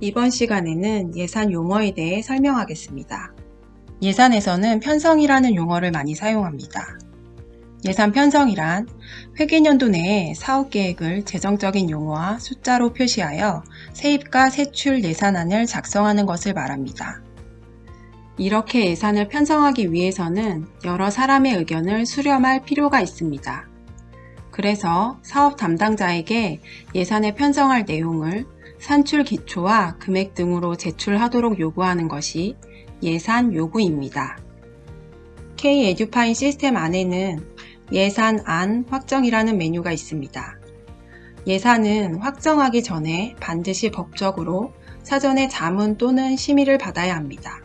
이번 시간에는 예산 용어에 대해 설명하겠습니다. 예산에서는 편성이라는 용어를 많이 사용합니다. 예산 편성이란 회계연도 내에 사업계획을 재정적인 용어와 숫자로 표시하여 세입과 세출 예산안을 작성하는 것을 말합니다. 이렇게 예산을 편성하기 위해서는 여러 사람의 의견을 수렴할 필요가 있습니다. 그래서 사업 담당자에게 예산에 편성할 내용을 산출 기초와 금액 등으로 제출하도록 요구하는 것이 예산 요구입니다. K-에듀파인 시스템 안에는 예산안 확정이라는 메뉴가 있습니다. 예산은 확정하기 전에 반드시 법적으로 사전에 자문 또는 심의를 받아야 합니다.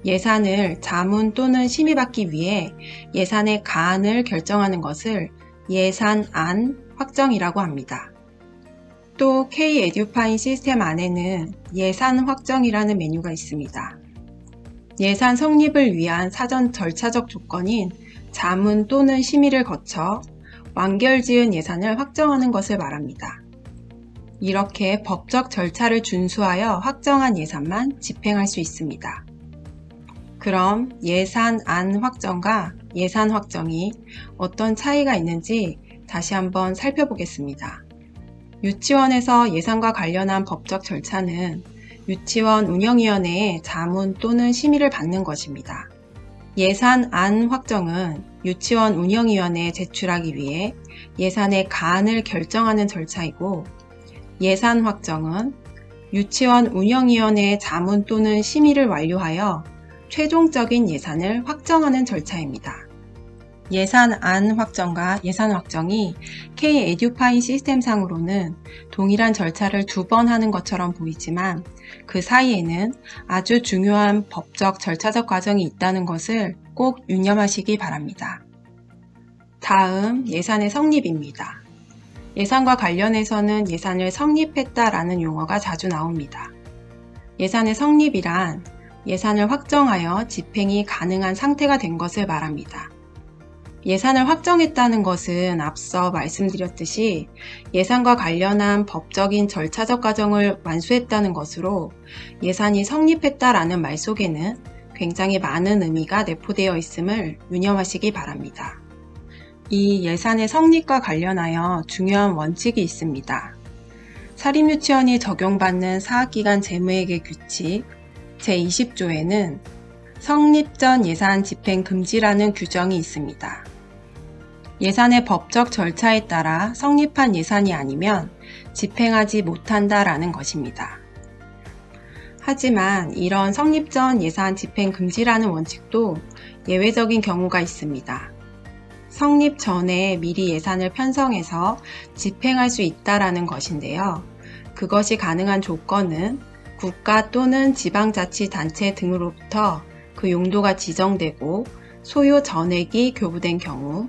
예산을 자문 또는 심의받기 위해 예산의 가안을 결정하는 것을 예산안 확정이라고 합니다. 또 K-에듀파인 시스템 안에는 예산 확정이라는 메뉴가 있습니다. 예산 성립을 위한 사전 절차적 조건인 자문 또는 심의를 거쳐 완결지은 예산을 확정하는 것을 말합니다. 이렇게 법적 절차를 준수하여 확정한 예산만 집행할 수 있습니다. 그럼 예산안 확정과 예산 확정이 어떤 차이가 있는지 다시 한번 살펴보겠습니다. 유치원에서 예산과 관련한 법적 절차는 유치원 운영위원회의 자문 또는 심의를 받는 것입니다. 예산안 확정은 유치원 운영위원회에 제출하기 위해 예산의 가안을 결정하는 절차이고, 예산 확정은 유치원 운영위원회의 자문 또는 심의를 완료하여 최종적인 예산을 확정하는 절차입니다. 예산안 확정과 예산 확정이 K-에듀파인 시스템상으로는 동일한 절차를 2번 하는 것처럼 보이지만 그 사이에는 아주 중요한 법적 절차적 과정이 있다는 것을 꼭 유념하시기 바랍니다. 다음 예산의 성립입니다. 예산과 관련해서는 예산을 성립했다라는 용어가 자주 나옵니다. 예산의 성립이란 예산을 확정하여 집행이 가능한 상태가 된 것을 말합니다. 예산을 확정했다는 것은 앞서 말씀드렸듯이 예산과 관련한 법적인 절차적 과정을 완수했다는 것으로 예산이 성립했다라는 말 속에는 굉장히 많은 의미가 내포되어 있음을 유념하시기 바랍니다. 이 예산의 성립과 관련하여 중요한 원칙이 있습니다. 사립유치원이 적용받는 사학기간 재무회계 규칙 제20조에는 성립 전 예산 집행 금지라는 규정이 있습니다. 예산의 법적 절차에 따라 성립한 예산이 아니면 집행하지 못한다라는 것입니다. 하지만 이런 성립 전 예산 집행 금지라는 원칙도 예외적인 경우가 있습니다. 성립 전에 미리 예산을 편성해서 집행할 수 있다라는 것인데요. 그것이 가능한 조건은 국가 또는 지방자치단체 등으로부터 그 용도가 지정되고 소요 전액이 교부된 경우,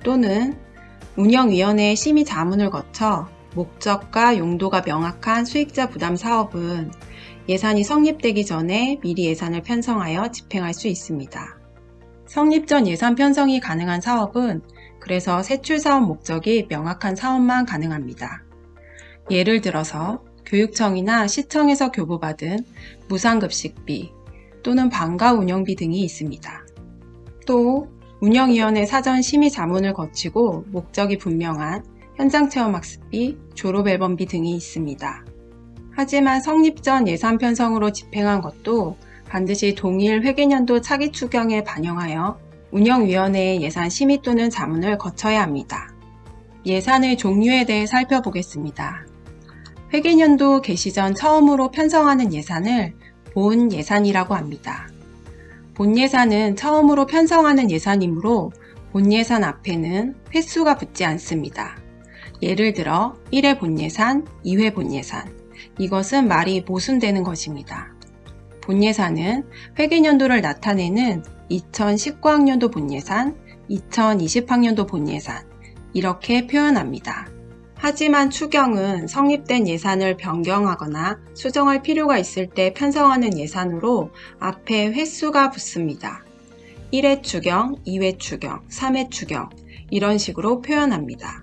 또는 운영위원회의 심의 자문을 거쳐 목적과 용도가 명확한 수익자 부담 사업은 예산이 성립되기 전에 미리 예산을 편성하여 집행할 수 있습니다. 성립 전 예산 편성이 가능한 사업은 그래서 세출사업 목적이 명확한 사업만 가능합니다. 예를 들어서 교육청이나 시청에서 교부받은 무상급식비 또는 방과 운영비 등이 있습니다. 또 운영위원회 사전 심의 자문을 거치고 목적이 분명한 현장체험학습비, 졸업앨범비 등이 있습니다. 하지만 성립 전 예산 편성으로 집행한 것도 반드시 동일 회계연도 차기 추경에 반영하여 운영위원회의 예산 심의 또는 자문을 거쳐야 합니다. 예산의 종류에 대해 살펴보겠습니다. 회계연도 개시 전 처음으로 편성하는 예산을 본 예산이라고 합니다. 본 예산은 처음으로 편성하는 예산이므로 본 예산 앞에는 횟수가 붙지 않습니다. 예를 들어 1회 본 예산, 2회 본 예산. 이것은 말이 모순되는 것입니다. 본 예산은 회계연도를 나타내는 2019학년도 본 예산, 2020학년도 본 예산 이렇게 표현합니다. 하지만 추경은 성립된 예산을 변경하거나 수정할 필요가 있을 때 편성하는 예산으로 앞에 횟수가 붙습니다. 1회 추경, 2회 추경, 3회 추경 이런 식으로 표현합니다.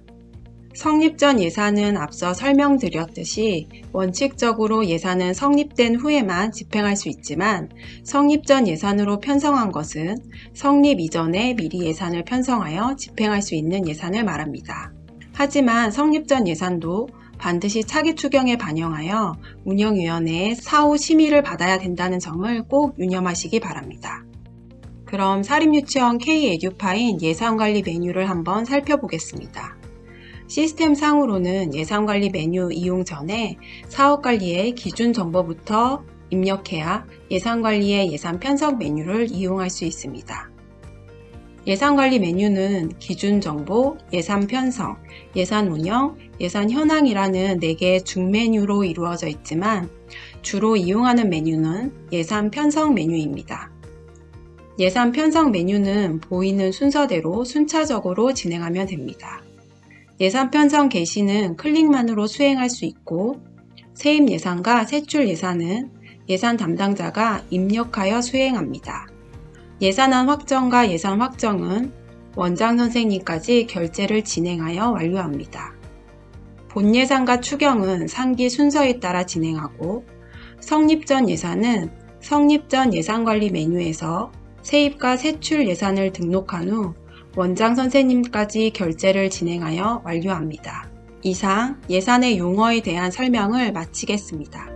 성립 전 예산은 앞서 설명드렸듯이 원칙적으로 예산은 성립된 후에만 집행할 수 있지만 성립 전 예산으로 편성한 것은 성립 이전에 미리 예산을 편성하여 집행할 수 있는 예산을 말합니다. 하지만 성립 전 예산도 반드시 차기 추경에 반영하여 운영위원회의 사후 심의를 받아야 된다는 점을 꼭 유념하시기 바랍니다. 그럼 사립유치원 K-에듀파인 예산관리 메뉴를 한번 살펴보겠습니다. 시스템상으로는 예산관리 메뉴 이용 전에 사업관리의 기준 정보부터 입력해야 예산관리의 예산 편성 메뉴를 이용할 수 있습니다. 예산관리 메뉴는 기준 정보, 예산 편성, 예산 운영, 예산 현황이라는 4개의 중메뉴로 이루어져 있지만 주로 이용하는 메뉴는 예산 편성 메뉴입니다. 예산 편성 메뉴는 보이는 순서대로 순차적으로 진행하면 됩니다. 예산 편성 게시는 클릭만으로 수행할 수 있고 세입 예산과 세출 예산은 예산 담당자가 입력하여 수행합니다. 예산안 확정과 예산 확정은 원장 선생님까지 결제를 진행하여 완료합니다. 본 예산과 추경은 상기 순서에 따라 진행하고 성립 전 예산은 성립 전 예산관리 메뉴에서 세입과 세출 예산을 등록한 후 원장 선생님까지 결제를 진행하여 완료합니다. 이상 예산의 용어에 대한 설명을 마치겠습니다.